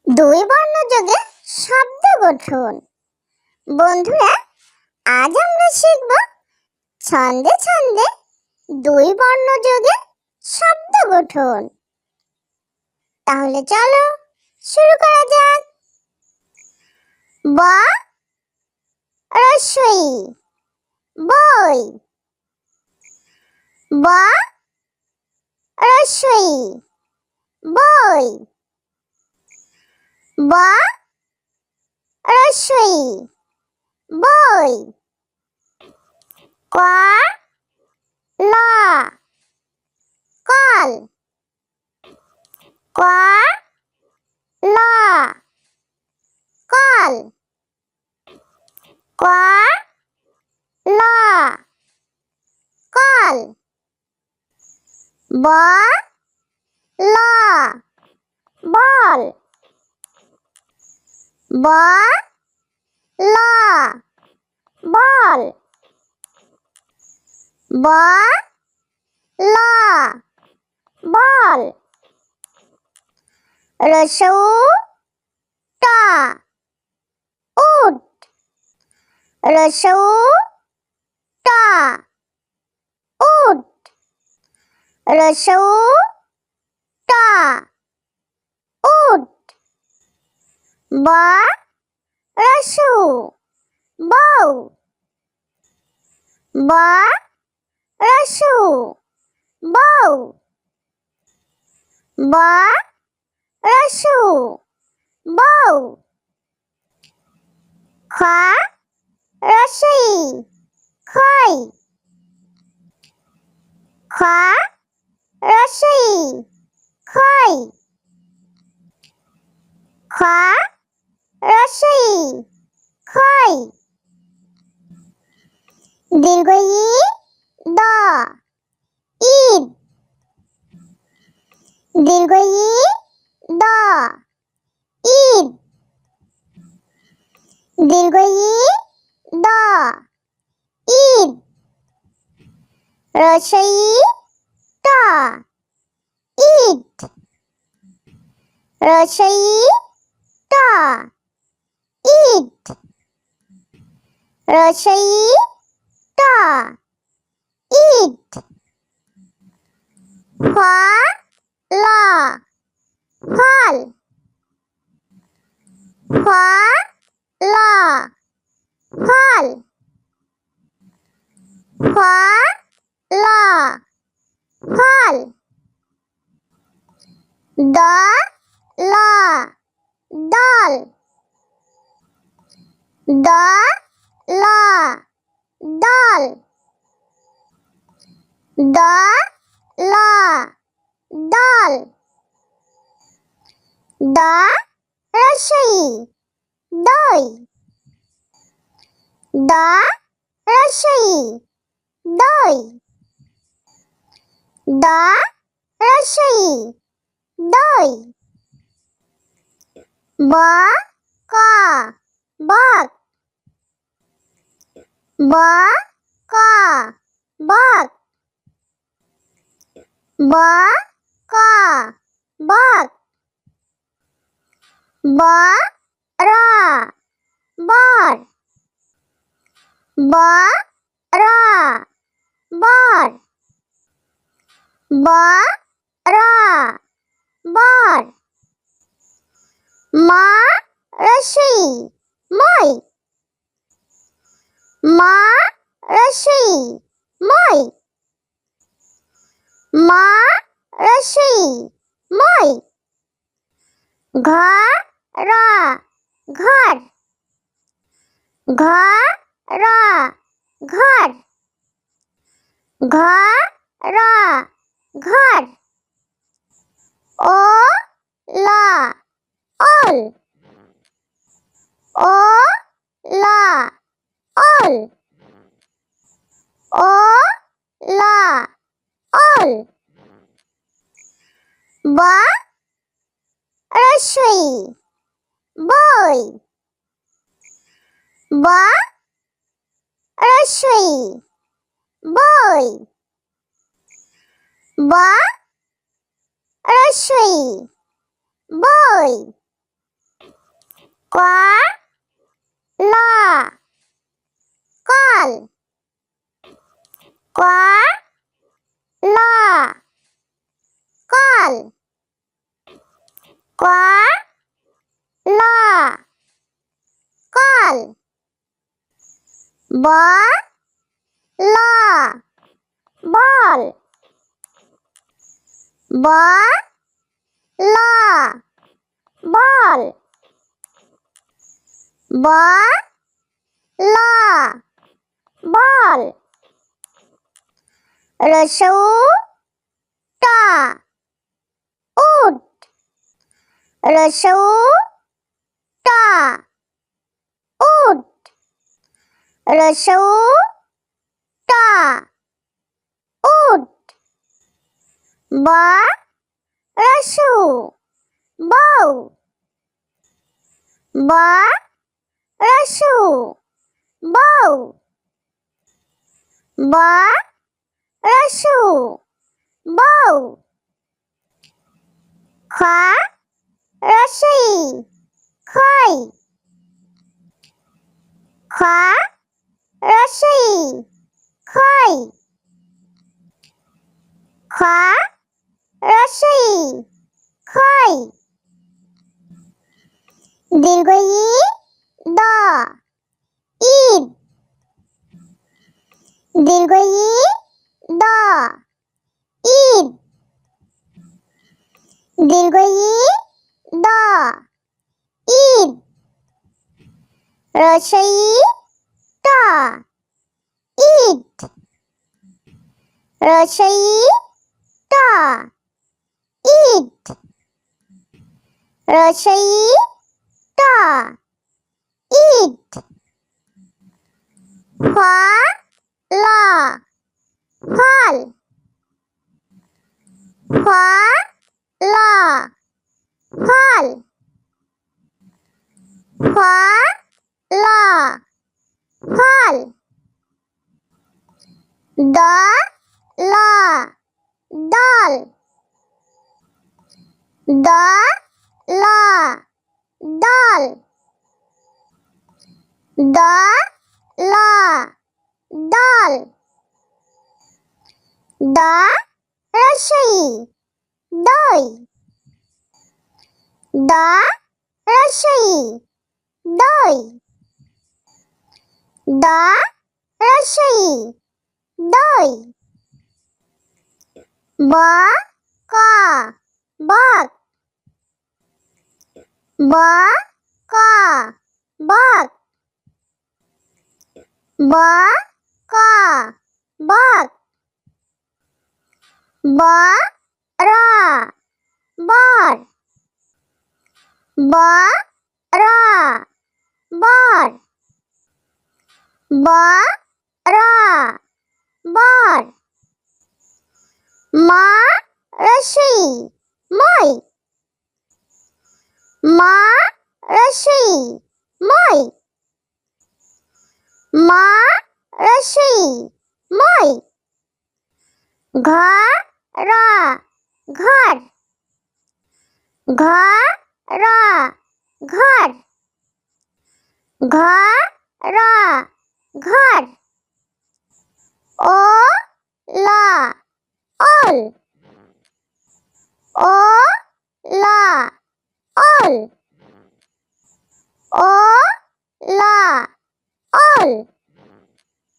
দুই বর্ণযোগে শব্দ গঠন। বন্ধুরা, আজ আমরা শিখব ছন্দে ছন্দে দুই বর্ণযোগে শব্দ গঠন। তাহলে চলো শুরু করা যাক। ব রস্বই বই। ব রস্বই বই। ব রস্বই বই। ক ল কল। ক ল কল। ক ল কল। ব ল বল। ব ল বল। ব ল বল। রস্বউ ট উট। রস্বউ ট উট। রস্বউ ট উট। ব রস্বউ বউ। ব রস্বউ বউ। ব রস্বউ বউ। খ রস্বই খই। খ রস্বই খই। খ রস্বই খই। দীর্ঘ ই দ ঈদ। দীর্ঘ ই দ ঈদ। দীর্ঘ ই দ ঈদ। রস্বই ত ঈদ। রস্বই ত ঈদ। রস্বই ত ঈদ। ফ ল ফল। ফ ল ফল। ফ ল ফল। দ ল দল। দ ল দল। দ ল দল। দ রস্বই দই। দ রস্বই দই। দ রস্বই দই। ব ক বক। ব ক বক। ব ক বক। ব র বর। ব র বর। ব র বর। ম রস্বই মই। ম রস্বই মই। ম রস্বই মই। ঘ র ঘর। ঘ র ঘর। ঘ র ঘর। ও ল ওল। ও ল ওল। ও ল ওল। ব রস্বই বই। ব রস্বই বই। ব রস্বই বই। ক ল কল ক ল কল ক ল কল ব ল বল ব ল বল ব ল বল রসৌ ট উট রসৌ ট উট রসৌ ট উট ব রসু বউ ব রসু বউ ব রসু বউ খ রসই খই খ রসই খই খ রসই খই দীর্ঘ ই দ ঈদ দীর্ঘ ই দ ঈদ দীর্ঘ ই দ ঈদ রসই ট ঈদ রসই ট ঈদ রসই ট ঈদ ফ ল ফল ফ ল ফল ফ ল ফল দ ল দল দ ল দল দ ল দল দ রসই দই দ রসই দই দ রসই দই ব ক বক ব ক বক ব ক বক ব র বর ব র বর ব র বর ম রসই মই ম রসই মই ম রসই মই ঘ র ঘর ঘ র ঘর ঘ র ঘর ও ল ওল ও ল ওল ও